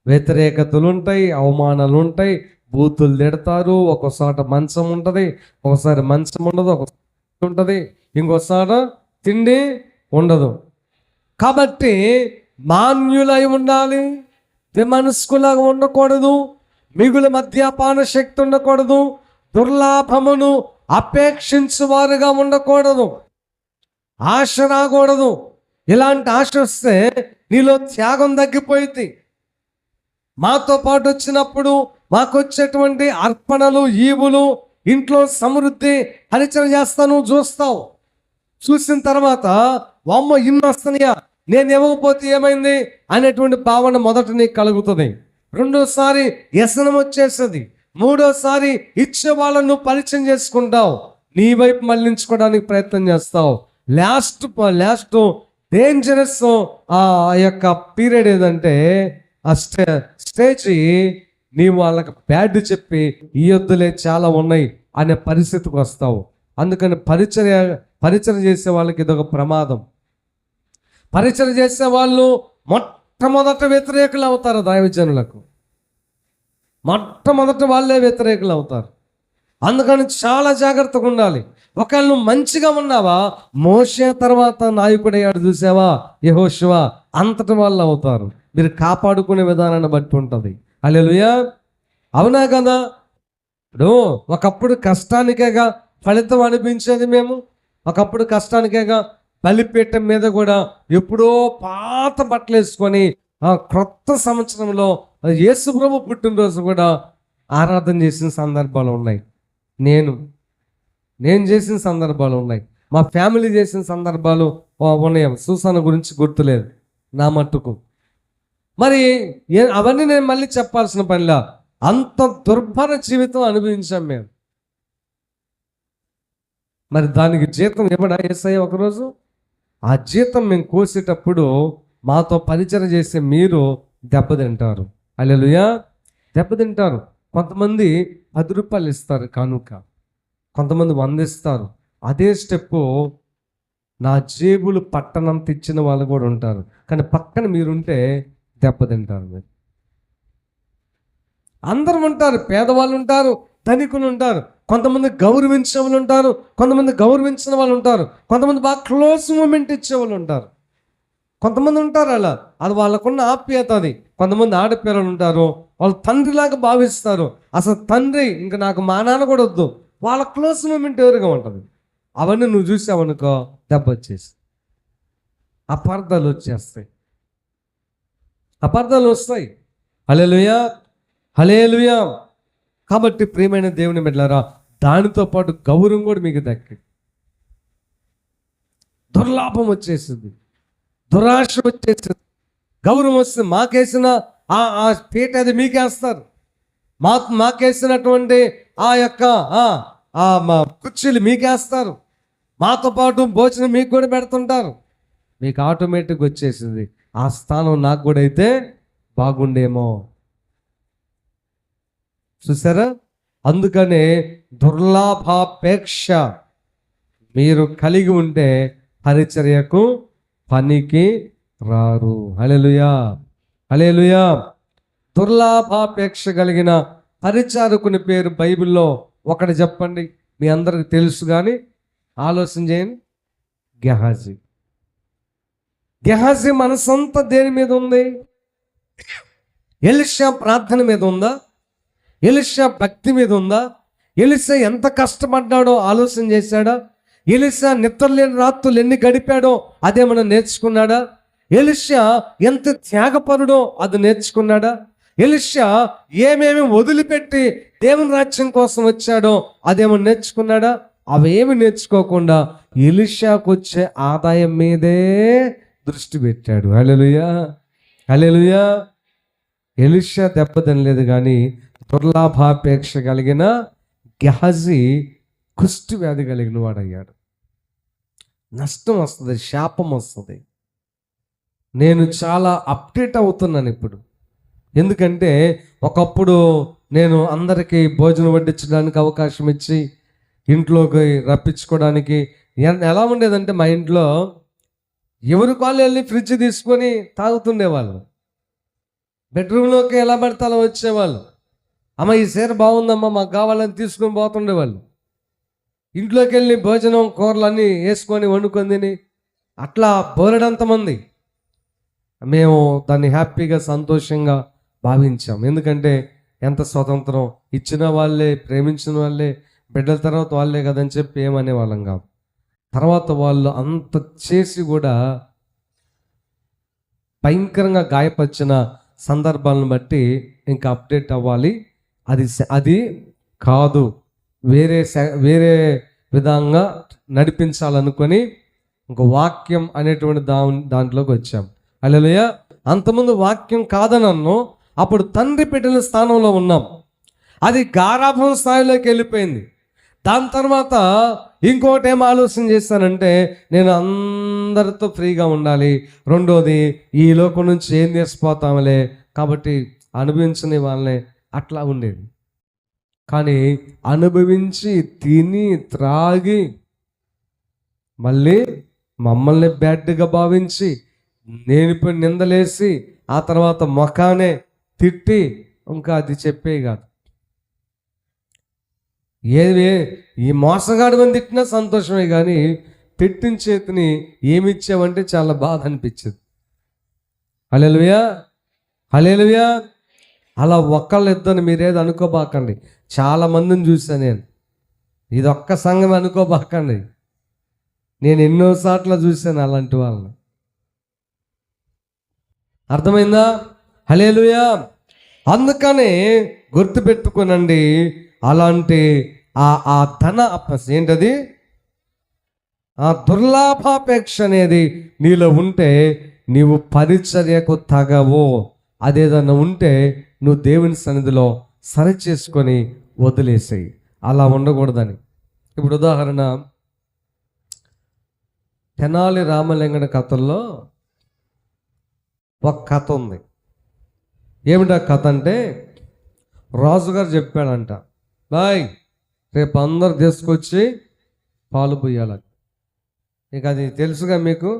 వ్యతిరేకతలు ఉంటాయి, అవమానాలు ఉంటాయి, బూతులు తిడతారు. ఒక్కోసారి మంచం ఉంటుంది, ఒకసారి మంచం ఉండదు, ఒకసారి ఉంటుంది, ఇంకోసారి తిండి ఉండదు. కాబట్టి మాన్యులై ఉండాలి, విమనస్కులాగా ఉండకూడదు, మిగులు మద్యపాన శక్తి ఉండకూడదు, దుర్లాభమును అపేక్షించువారుగా ఉండకూడదు, ఆశ రాకూడదు. ఇలాంటి ఆశ వస్తే నీలో త్యాగం తగ్గిపోయింది. మాతో పాటు వచ్చినప్పుడు మాకు వచ్చేటువంటి అర్పణలు, ఈవులు, ఇంట్లో సమృద్ధి పరిచయం చేస్తాను, చూస్తావు. చూసిన తర్వాత వామ్మో ఇన్ని వస్తున్నాయా, నేను ఇవ్వకపోతే ఏమైంది అనేటువంటి భావన మొదట నీకు కలుగుతుంది. రెండోసారి వ్యసనం వచ్చేస్తుంది. మూడోసారి ఇచ్చే వాళ్ళను పరిచయం చేసుకుంటావు, నీ వైపు మళ్ళించుకోవడానికి ప్రయత్నం చేస్తావు. లాస్ట్ డేంజరస్ ఆ యొక్క పీరియడ్ ఏదంటే ఆ స్టేజ్, నీవు వాళ్ళకి బ్యాడ్ చెప్పి ఈ యొద్దులే చాలా ఉన్నాయి అనే పరిస్థితికి వస్తావు. అందుకని పరిచయం చేసే వాళ్ళకి ఇదొక ప్రమాదం. పరిచయం చేసే వాళ్ళు మొట్టమొదట వ్యతిరేకులు అవుతారు దైవజనులకు, మొట్టమొదట వాళ్ళే వ్యతిరేకులు అవుతారు. అందుకని చాలా జాగ్రత్తగా ఉండాలి. ఒకవేళ నువ్వు మంచిగా ఉన్నావా, మోషే తర్వాత నాయకుడయ్యాడు చూసావా యెహోషువ, అంతటి వాళ్ళు అవుతారు. మీరు కాపాడుకునే విధానాన్ని బట్టి ఉంటుంది. హల్లెలూయా. అవునా కదా? ఇప్పుడు ఒకప్పుడు కష్టానికేగా ఫలితం అనిపించేది. మేము ఒకప్పుడు కష్టానికేగా బలిపీఠం మీద కూడా ఎప్పుడో పాత బట్టలు వేసుకొని క్రొత్త సంవత్సరంలో యేసు ప్రభు పుట్టినరోజు కూడా ఆరాధన చేసిన సందర్భాలు ఉన్నాయి. నేను చేసిన సందర్భాలు ఉన్నాయి, మా ఫ్యామిలీ చేసిన సందర్భాలు ఉన్నాయి. సూసాన గురించి గుర్తులేదు నా మట్టుకు. మరి అవన్నీ నేను మళ్ళీ చెప్పాల్సిన పనిలా, అంత దుర్భర జీవితం అనుభవించాం మేము. మరి దానికి జీతం ఇవ్వడా యేసయ్య ఒకరోజు? ఆ జీతం మేము కోసేటప్పుడు మాతో పరిచయం చేసే మీరు దెబ్బతింటారు. హల్లెలూయా. దెబ్బతింటారు. కొంతమంది 10 రూపాయలు ఇస్తారు కానుక, కొంతమంది 100 ఇస్తారు. అదే స్టెప్పు నా జేబులు పట్టనంత ఇచ్చిన వాళ్ళు కూడా ఉంటారు. కానీ పక్కన మీరుంటే దెబ్బతింటారు. మీరు అందరూ ఉంటారు, పేదవాళ్ళు ఉంటారు, ధనికులు ఉంటారు, కొంతమంది గౌరవించే వాళ్ళు ఉంటారు, కొంతమంది గౌరవించిన వాళ్ళు ఉంటారు, కొంతమంది బాగా క్లోజ్ మూమెంట్ ఇచ్చేవాళ్ళు ఉంటారు, కొంతమంది ఉంటారు అలా, అది వాళ్ళకున్న ఆప్యాయత. అది కొంతమంది ఆడపిల్లలు ఉంటారు, వాళ్ళు తండ్రిలాగా భావిస్తారు. అసలు తండ్రి ఇంకా నాకు మా నాన్న కూడా వద్దు, వాళ్ళ క్లోజ్ మూమెంట్ ఎవరుగా ఉంటుంది. అవన్నీ నువ్వు చూసావనుకో దెబ్బ వచ్చేసి అపార్థాలు వచ్చేస్తాయి, అపార్థాలు వస్తాయి. హల్లెలూయా, హల్లెలూయా. కాబట్టి ప్రియమైన దేవుని బిడ్డలారా, దానితో పాటు గౌరవం కూడా మీకు దక్కి, దుర్లాభం వచ్చేసింది, దురాశ వచ్చేసింది. గౌరవం వస్తుంది, మాకేసిన ఆ పీట అది మీకేస్తారు, మాకేసినటువంటి ఆ యొక్క మా కుర్చీలు మీకేస్తారు, మాతో పాటు భోజనం మీకు కూడా పెడుతుంటారు. మీకు ఆటోమేటిక్గా వచ్చేసింది, ఆ స్థానం నాకు కూడా అయితే బాగుండేమో. చూసారా? అందుకనే దుర్లాభాపేక్ష మీరు కలిగి ఉంటే పరిచర్యకు పనికి రారు. హల్లెలూయా, హల్లెలూయా. దుర్లాభాపేక్ష కలిగిన పరిచారకుని పేరు బైబిల్లో ఒకటి చెప్పండి, మీ అందరికి తెలుసు కానీ ఆలోచన చేయండి. గెహాజీ. గెహాజీ మనసంతా దేని మీద ఉంది? ఎలీషా ప్రార్థన మీద ఉందా? ఎలీషా భక్తి మీద ఉందా? ఎలీషా ఎంత కష్టపడ్డాడో ఆలోచన చేశాడా? ఎలీషా నిద్రలేని రాత్రులు ఎన్ని గడిపాడో అదేమన్నా నేర్చుకున్నాడా? ఎలీషా ఎంత త్యాగపరుడో అది నేర్చుకున్నాడా? ఎలీషా ఏమేమి వదిలిపెట్టి దేవుని రాజ్యం కోసం వచ్చాడో అదేమన్నా నేర్చుకున్నాడా? అవేమి నేర్చుకోకుండా ఎలీషాకు వచ్చే ఆదాయం మీదే దృష్టి పెట్టాడు. హల్లెలూయా, హల్లెలూయా. ఎలీషా దెబ్బతినలేదు కానీ దుర్లాభాపేక్ష కలిగిన గెహాజీ కుష్టి వ్యాధి కలిగిన వాడయ్యాడు. నష్టం వస్తుంది, శాపం వస్తుంది. నేను చాలా అప్డేట్ అవుతున్నాను ఇప్పుడు. ఎందుకంటే ఒకప్పుడు నేను అందరికీ భోజనం వడ్డించడానికి అవకాశం ఇచ్చి ఇంట్లోకి రప్పించుకోవడానికి ఎలా ఉండేదంటే, మా ఇంట్లో ఎవరి కాళ్ళు వెళ్ళి ఫ్రిడ్జ్ తీసుకొని తాగుతుండేవాళ్ళు. బెడ్రూమ్లోకి ఎలా పడితే అలా వచ్చేవాళ్ళు. అమ్మ ఈ చీర బాగుందమ్మా మాకు కావాలని తీసుకొని పోతుండేవాళ్ళు. ఇంట్లోకి వెళ్ళి భోజనం కూరలు అన్నీ వేసుకొని వండుకొని తిని అట్లా బోలెడంతమంది. మేము దాన్ని హ్యాపీగా సంతోషంగా భావించాం. ఎందుకంటే ఎంత స్వతంత్రం, ఇచ్చిన వాళ్ళే, ప్రేమించిన వాళ్ళే, బిడ్డల తర్వాత వాళ్ళే కదని చెప్పి ఏమనే వాళ్ళం కాదు. తర్వాత వాళ్ళు అంత చేసి కూడా భయంకరంగా గాయపరిచిన సందర్భాలను బట్టి ఇంకా అప్డేట్ అవ్వాలి. అది కాదు, వేరే విధంగా నడిపించాలనుకొని ఒక వాక్యం అనేటువంటి దాంట్లోకి వచ్చాం. హల్లెలూయా. అంతకుముందు వాక్యం కాదనన్ను, అప్పుడు తండ్రి బిడ్డల స్థానంలో ఉన్నాం. అది గారాభం స్థాయిలోకి వెళ్ళిపోయింది. దాని తర్వాత ఇంకోటి ఏం ఆలోచన చేస్తానంటే, నేను అందరితో ఫ్రీగా ఉండాలి. రెండోది, ఈ లోకం నుంచి ఏం చేసిపోతామలే కాబట్టి అనుభవించని వాళ్ళనే, అట్లా ఉండేది. కానీ అనుభవించి తిని త్రాగి మళ్ళీ మమ్మల్ని బ్యాడ్గా భావించి నేను నిందలేసి ఆ తర్వాత మొఖానే తిట్టి ఇంకా అది చెప్పే కాదు. ఈ మోసగాడు అని తిట్టినా సంతోషమే, కానీ తిట్టిన చేతిని ఏమిచ్చావంటే చాలా బాధ అనిపించింది. హల్లెలూయా, హల్లెలూయా. అలా ఒకళ్ళిద్దరిని మీరేది అనుకోబాకండి. చాలా మందిని చూసాను నేను. ఇదొక్క సంఘం అనుకోబాకండి. నేను ఎన్నోసార్లు చూశాను అలాంటి వాళ్ళని. అర్థమైందా? హల్లెలూయా. అందుకనే గుర్తుపెట్టుకోనండి, అలాంటి ఆ ధన ఏంటది, ఆ దుర్లాభాపేక్ష అనేది నీలో ఉంటే నీవు పరిచర్యకు తగవు. అదేదన్నా ఉంటే నువ్వు దేవుని సన్నిధిలో సరి చేసుకొని వదిలేసేయి. అలా ఉండకూడదని. ఇప్పుడు ఉదాహరణ, తెనాలి రామలింగడ కథల్లో ఒక కథ ఉంది. ఏమిటా కథ అంటే, రాజుగారు చెప్పాడంట, బాయ్ రేపు అందరు తీసుకొచ్చి పాలు పోయాలని. ఇక అది తెలుసుగా మీకు.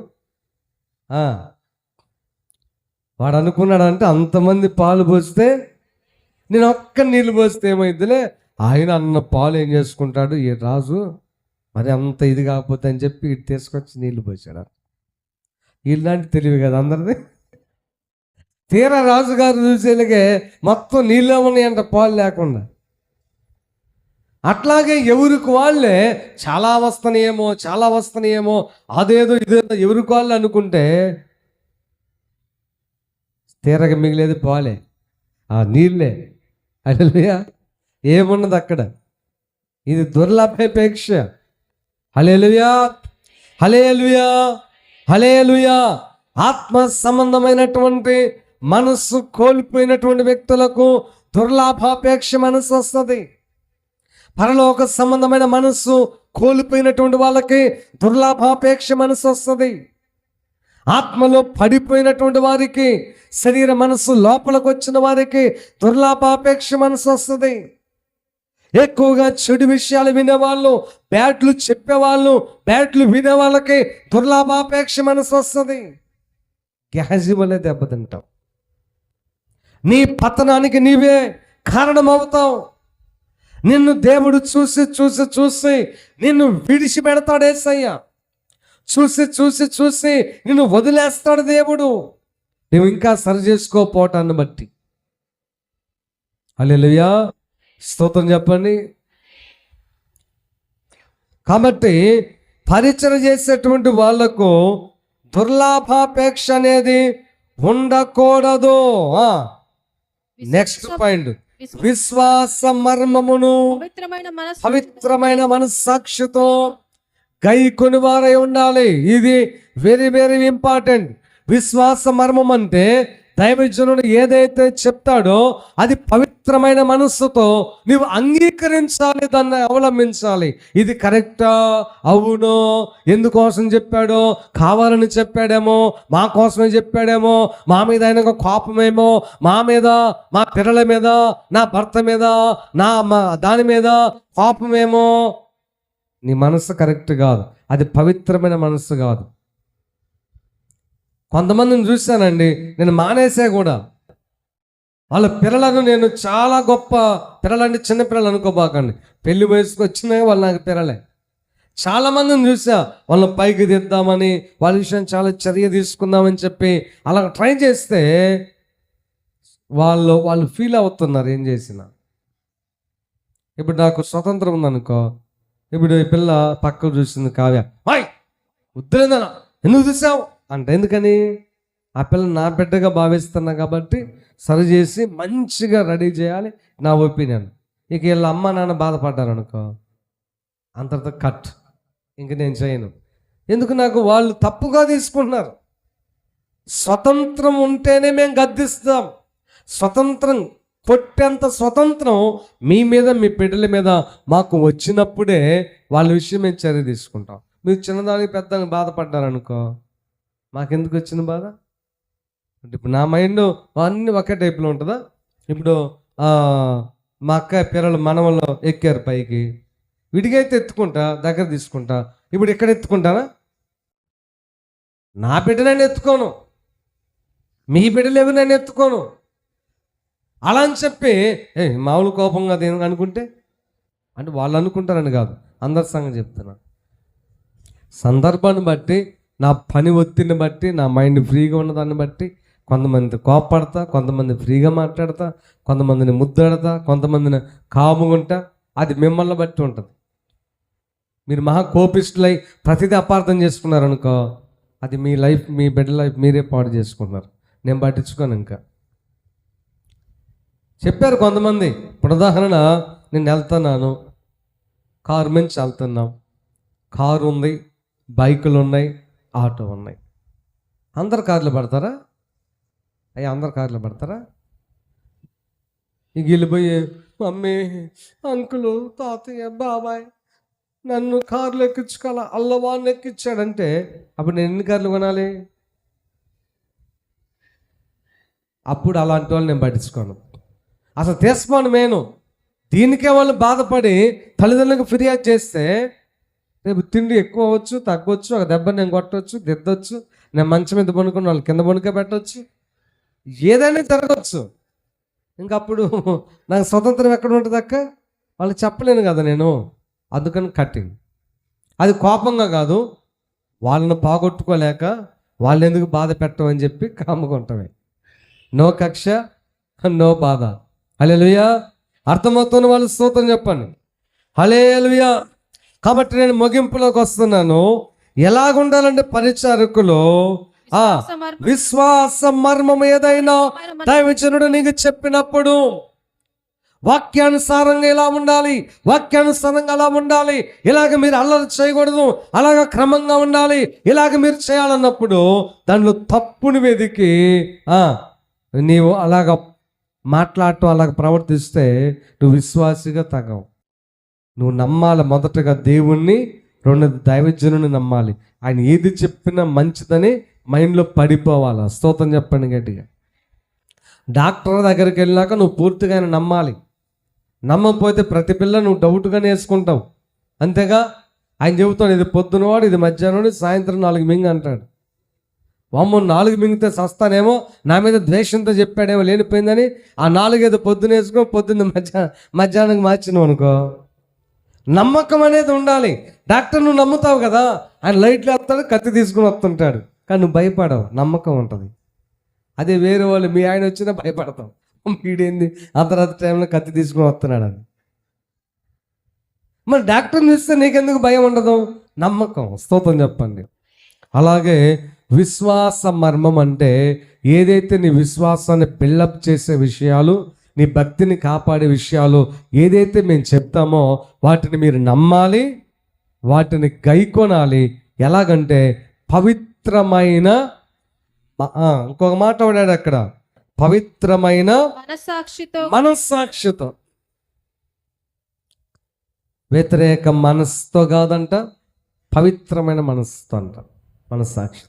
వాడు అనుకున్నాడంటే అంతమంది పాలు పోస్తే నేను ఒక్క నీళ్ళు పోస్తే ఏమైందిలే, ఆయన అన్న పాలు ఏం చేసుకుంటాడు ఈ రాజు, మరి అంత ఇది కాకపోతే అని చెప్పి ఇటు తీసుకొచ్చి నీళ్ళు పోసాడు. ఇలాంటి తెలివి కదా అందరిది. తీరా రాజుగారు చూసేలాగే మొత్తం నీళ్ళే ఉన్నాయంట, పాలు లేకుండా. అట్లాగే ఎవరికి వాళ్ళే చాలా వస్తున్నాయేమో అదేదో ఇదేదో ఎవరికి వాళ్ళు అనుకుంటే తీరగా మిగిలేదు పాలే, ఆ నీళ్ళే. హల్లెలూయా. ఏమున్నది అక్కడ? ఇది దుర్లాభాపేక్ష. హల్లెలూయా, హల్లెలూయా, హల్లెలూయా. ఆత్మ సంబంధమైనటువంటి మనస్సు కోల్పోయినటువంటి వ్యక్తులకు దుర్లాభాపేక్ష మనస్సు వస్తుంది. పరలోక సంబంధమైన మనస్సు కోల్పోయినటువంటి వాళ్ళకి దుర్లాభాపేక్ష మనస్సు వస్తుంది. ఆత్మలో పడిపోయినటువంటి వారికి, శరీర మనస్సు లోపలికి వచ్చిన వారికి దుర్లాభాపేక్ష మనస్సు వస్తుంది. ఎక్కువగా చెడు విషయాలు వినేవాళ్ళు, బ్యాట్లు చెప్పేవాళ్ళు, బ్యాట్లు వినే వాళ్ళకి దుర్లాభాపేక్ష మనసు వస్తుంది. గ్యాజువలే దెబ్బతింటావు. నీ పతనానికి నీవే కారణమవుతావు. నిన్ను దేవుడు చూసి చూసి చూసి నిన్ను విడిచిపెడతాడు యేసయ్య. చూసి చూసి చూసి నిన్ను వదిలేస్తాడు దేవుడు, నువ్వు ఇంకా సరి చేసుకోపోవటాన్ని బట్టి. హల్లెలూయా, స్తోత్రం చెప్పండి. కాబట్టి పరిచయం చేసేటువంటి వాళ్లకు దుర్లాభాపేక్ష అనేది ఉండకూడదు. నెక్స్ట్ పాయింట్, విశ్వాస మర్మమును పవిత్రమైన మనస్సాక్షితో గైకొని వారై ఉండాలి. ఇది వెరీ వెరీ ఇంపార్టెంట్. విశ్వాస మర్మం అంటే దైవజనుడు ఏదైతే చెప్తాడో అది పవిత్రమైన మనస్సుతో నీవు అంగీకరించాలి, దాన్ని అవలంబించాలి. ఇది కరెక్టా, అవునో, ఎందుకోసం చెప్పాడో, కావాలని చెప్పాడేమో, మా కోసమే చెప్పాడేమో, మా మీద ఆయన కోపమేమో, మా మీద, మా పిల్లల మీద, నా భర్త మీద, మా దాని మీద కోపమేమో. నీ మనస్సు కరెక్ట్ కాదు, అది పవిత్రమైన మనస్సు కాదు. కొంతమందిని చూశానండి, నేను మానేసే కూడా. వాళ్ళ పిల్లలను నేను చాలా గొప్ప పిల్లలంటే చిన్న పిల్లలు అనుకోబాకండి, పెళ్లి వయసుకు వచ్చినా వాళ్ళు నాకు పిల్లలే. చాలామందిని చూసా, వాళ్ళని పైకి దిద్దామని, వాళ్ళ విషయం చాలా చర్య తీసుకుందామని చెప్పి అలా ట్రై చేస్తే వాళ్ళు ఫీల్ అవుతున్నారు ఏం చేసినా. ఇప్పుడు నాకు స్వతంత్రం ఉందనుకో, ఇప్పుడు ఈ పిల్ల పక్కకు చూసింది, కావ్య, హాయ్ వద్దులేదనా ఎందుకు చూసావు అంటే, ఎందుకని ఆ పిల్ల నా బిడ్డగా భావిస్తున్నా కాబట్టి సరి చేసి మంచిగా రెడీ చేయాలి, నా ఒపీనియన్. ఇక వీళ్ళ అమ్మ నాన్న బాధపడ్డారు అనుకో, అంతటితో కట్, ఇంక నేను చేయను. ఎందుకు, నాకు వాళ్ళు తప్పుగా తీసుకుంటున్నారు. స్వతంత్రం ఉంటేనే మేము గద్దిస్తాం. స్వతంత్రం కొట్టేంత స్వతంత్రం మీ మీద, మీ బిడ్డల మీద మాకు వచ్చినప్పుడే వాళ్ళ విషయం మేము చర్య తీసుకుంటాం. మీరు చిన్నదానికి పెద్దగా బాధపడ్డారనుకో, మాకెందుకు వచ్చిన బాధ? ఇప్పుడు నా మైండ్ అన్నీ ఒకే టైప్లో ఉంటుందా? ఇప్పుడు మా అక్క పిల్లలు మనవల్లో ఎక్కారు పైకి, విడిగైతే ఎత్తుకుంటా, దగ్గర తీసుకుంటా. ఇప్పుడు ఇక్కడ ఎత్తుకుంటానా? నా బిడ్డ నేను ఎత్తుకోను, మీ బిడ్డలు ఎవరు నేను ఎత్తుకోను. అలా అని చెప్పి మామూలు కోపంగా అది అనుకుంటే, అంటే వాళ్ళు అనుకుంటారని కాదు, అందరి సంగతి చెప్తున్నా. సందర్భాన్ని బట్టి, నా పని ఒత్తిడిని బట్టి, నా మైండ్ ఫ్రీగా ఉన్నదాన్ని బట్టి కొంతమంది కోపడతా, కొంతమంది ఫ్రీగా మాట్లాడతా, కొంతమందిని ముద్దాడతా, కొంతమందిని కాముగుంటా. అది మిమ్మల్ని బట్టి ఉంటుంది. మీరు మహా కోపిస్టులై ప్రతిదీ అపార్థం చేసుకున్నారనుకో, అది మీ లైఫ్, మీ బిడ్డ లైఫ్ మీరే పాడు చేసుకుంటున్నారు. నేను పట్టించుకోను. ఇంకా చెప్పారు కొంతమంది. ఇప్పుడు ఉదాహరణ, నేను వెళ్తున్నాను, కారు నుంచి వెళ్తున్నాం, కారు ఉంది, బైకులు ఉన్నాయి, ఆటో ఉన్నాయి. అందరు కార్లు పడతారా? అందరు కార్లు పడతారా? ఇక వెళ్ళిపోయి, మమ్మీ, అంకులు, తాతయ్య, బాబాయ్ నన్ను కార్లు ఎక్కించుకోవాల, అల్లవాడిని ఎక్కించాడంటే అప్పుడు నేను ఎన్ని కార్లు కొనాలి? అప్పుడు అలాంటి వాళ్ళు నేను పట్టించుకోను. అసలు తీసుకోను నేను. దీనికే వాళ్ళు బాధపడి తల్లిదండ్రులకు ఫిర్యాదు చేస్తే, రేపు తిండి ఎక్కువ అవ్వచ్చు, తగ్గవచ్చు, ఒక దెబ్బ నేను కొట్టవచ్చు, దిద్దొచ్చు, నేను మంచం మీద పనుకుని వాళ్ళు కింద పనుకే పెట్టవచ్చు, ఏదైనా జరగవచ్చు. ఇంకప్పుడు నాకు స్వతంత్రం ఎక్కడ ఉంటుంది అక్క? వాళ్ళు చెప్పలేను కదా నేను. అందుకని కట్టింగ్. అది కోపంగా కాదు, వాళ్ళని బాగొట్టుకోలేక వాళ్ళు ఎందుకు బాధ పెట్టమని చెప్పి కాముకుంటామే. నో కక్ష, నో బాధ. హల్లెలూయా. అర్థమవుతున్న వాళ్ళు స్తోత్రం చెప్పండి. హల్లెలూయా. కాబట్టి నేను ముగింపులోకి వస్తున్నాను. ఎలాగుండాలంటే పరిచారకులు విశ్వాస మర్మం ఏదైనా దైవజనుడు నీకు చెప్పినప్పుడు వాక్యానుసారంగా ఇలా ఉండాలి, వాక్యానుసారంగా అలా ఉండాలి, ఇలాగ మీరు అల్లరి చేయకూడదు, అలాగ క్రమంగా ఉండాలి, ఇలాగ మీరు చేయాలన్నప్పుడు దానిలో తప్పుని వెతికి నీవు అలాగ మాట్లాడటం, అలాగ ప్రవర్తిస్తే నువ్వు విశ్వాసిగా తగవు. నువ్వు నమ్మాలి మొదటగా దేవుణ్ణి, రెండోది దైవజనుని నమ్మాలి. ఆయన ఏది చెప్పినా మంచిదని మైండ్లో పడిపోవాలి. స్తోత్రం చెప్పండి గట్టిగా. డాక్టర్ దగ్గరికి వెళ్ళినాక నువ్వు పూర్తిగా ఆయన నమ్మాలి. నమ్మకపోతే ప్రతి పిల్ల నువ్వు డౌట్గానే వేసుకుంటావు, అంతేగా. ఆయన చెబుతాడు ఇది పొద్దునవాడు, ఇది మధ్యాహ్నం, సాయంత్రం 4 మింగి అంటాడు. వామ్మో 4 మింగితే సస్తానేమో, నా మీద ద్వేషంతో చెప్పాడేమో లేనిపోయిందని ఆ 4 ఏదో పొద్దున వేసుకో, పొద్దున్న మధ్యాహ్నానికి మార్చినావు అనుకో. నమ్మకం అనేది ఉండాలి. డాక్టర్ నువ్వు నమ్ముతావు కదా, ఆయన లైట్లు వేస్తాడు, కత్తి తీసుకుని వస్తుంటాడు, కానీ నువ్వు భయపడవు, నమ్మకం ఉంటుంది. అదే వేరే వాళ్ళు, మీ ఆయన వచ్చినా భయపడతాం, వీడేంది అర్ధరాత్రి టైంలో కత్తి తీసుకుని వస్తున్నాడు అని. మరి డాక్టర్ని చూస్తే నీకెందుకు భయం ఉండదు? నమ్మకం. స్తోత్రం చెప్పండి. అలాగే విశ్వాస మర్మం అంటే ఏదైతే నీ విశ్వాసాన్ని బిల్డప్ చేసే విషయాలు, నీ భక్తిని కాపాడే విషయాలు ఏదైతే మేము చెప్తామో వాటిని మీరు నమ్మాలి, వాటిని గైకొనాలి. ఎలాగంటే పవిత్రమైన, ఇంకొక మాట వాడాడు అక్కడ, పవిత్రమైన మనస్సాక్షితో. వ్యతిరేక మనస్సుతో కాదంట, పవిత్రమైన మనస్సుతో అంట, మనస్సాక్షితో.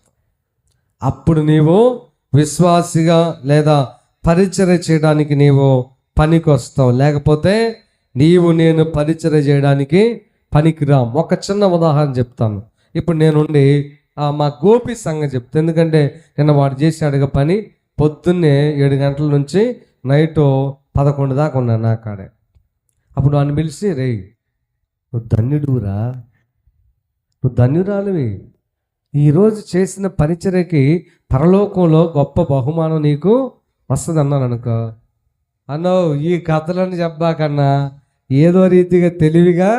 అప్పుడు నీవు విశ్వాసిగా లేదా పరిచర్య చేయడానికి నీవు పనికి వస్తావు, లేకపోతే నేను పరిచర్య చేయడానికి పనికిరాం. ఒక చిన్న ఉదాహరణ చెప్తాను. ఇప్పుడు నేనుండి మా గోపి సంగతి చెప్తాను, ఎందుకంటే నిన్న వాడు చేశాడుగా పని. పొద్దున్నే 7 గంటల నుంచి నైట్ 11 దాకా ఉన్నాను నా కాడే. అప్పుడు వాడిని పిలిచి, రే నువ్వు ధన్యుడురా, నువ్వు ధన్యురాలివి, ఈరోజు చేసిన పరిచర్యకి పరలోకంలో గొప్ప బహుమానం నీకు వస్తుంది అన్నాను అనుకో. అన్నావు ఈ కథలను చెప్పాకన్నా ఏదో రీతిగా తెలివిగా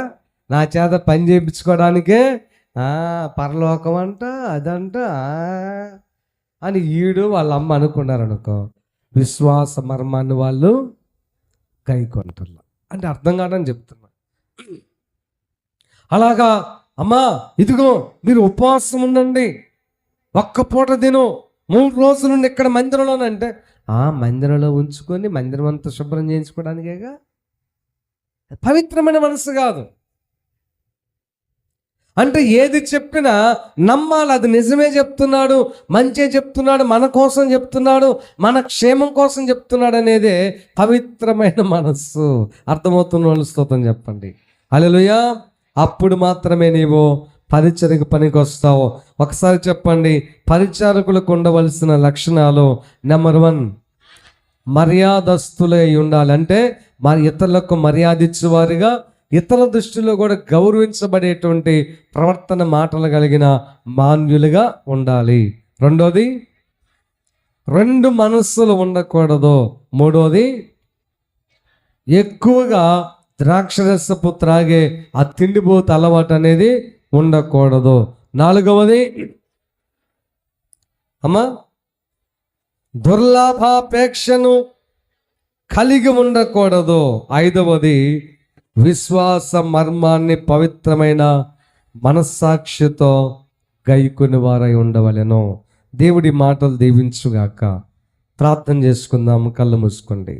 నా చేత పని చేయించుకోవడానికే పరలోకం అంట అదంట అని వాళ్ళ అమ్మ అనుకున్నారనుకో. విశ్వాస మర్మాన్ని వాళ్ళు కైకొంటారు అంటే అర్థం కాదని చెప్తున్నా. అలాగా అమ్మా ఇదిగో మీరు ఉపవాసం ఉండండి, ఒక్క పూట తిను, 3 రోజుల నుండి ఇక్కడ మందిరంలోనంటే మందిరంలో ఉంచుకొని మందిరం అంతా శుభ్రం చేయించుకోవడానికేగా. పవిత్రమైన మనసు కాదు. అంటే ఏది చెప్పినా నమ్మాలి, అది నిజమే చెప్తున్నాడు, మంచే చెప్తున్నాడు, మన కోసం చెప్తున్నాడు, మన క్షేమం కోసం చెప్తున్నాడు అనేదే పవిత్రమైన మనస్సు. అర్థమవుతున్న వాళ్ళు స్తోత్రం చెప్పండి. హల్లెలూయా. అప్పుడు మాత్రమే నీవు పరిచర్యకు పనికి వస్తావు. ఒకసారి చెప్పండి, పరిచారకులకు ఉండవలసిన లక్షణాలు. నెంబర్ 1, మర్యాదస్తులై ఉండాలి. అంటే ఇతరులకు మర్యాద ఇచ్చేవారుగా, ఇతరుల దృష్టిలో కూడా గౌరవించబడేటువంటి ప్రవర్తన మాటలు కలిగిన మాన్యులుగా ఉండాలి. 2వది, 2 మనస్సులు ఉండకూడదు. 3వది, ఎక్కువగా ద్రాక్షరసపు త్రాగే ఆ తిండిపోతు అలవాటు అనేది ఉండకూడదు. 4వది దుర్లాభాపేక్షను కలిగి ఉండకూడదు. 5వది విశ్వాస మర్మాన్ని పవిత్రమైన మనస్సాక్షితో గైకొని వారై ఉండవలెను. దేవుడి మాటలు దీవించుగాక. ప్రార్థన చేసుకుందాం. కళ్ళు మూసుకోండి.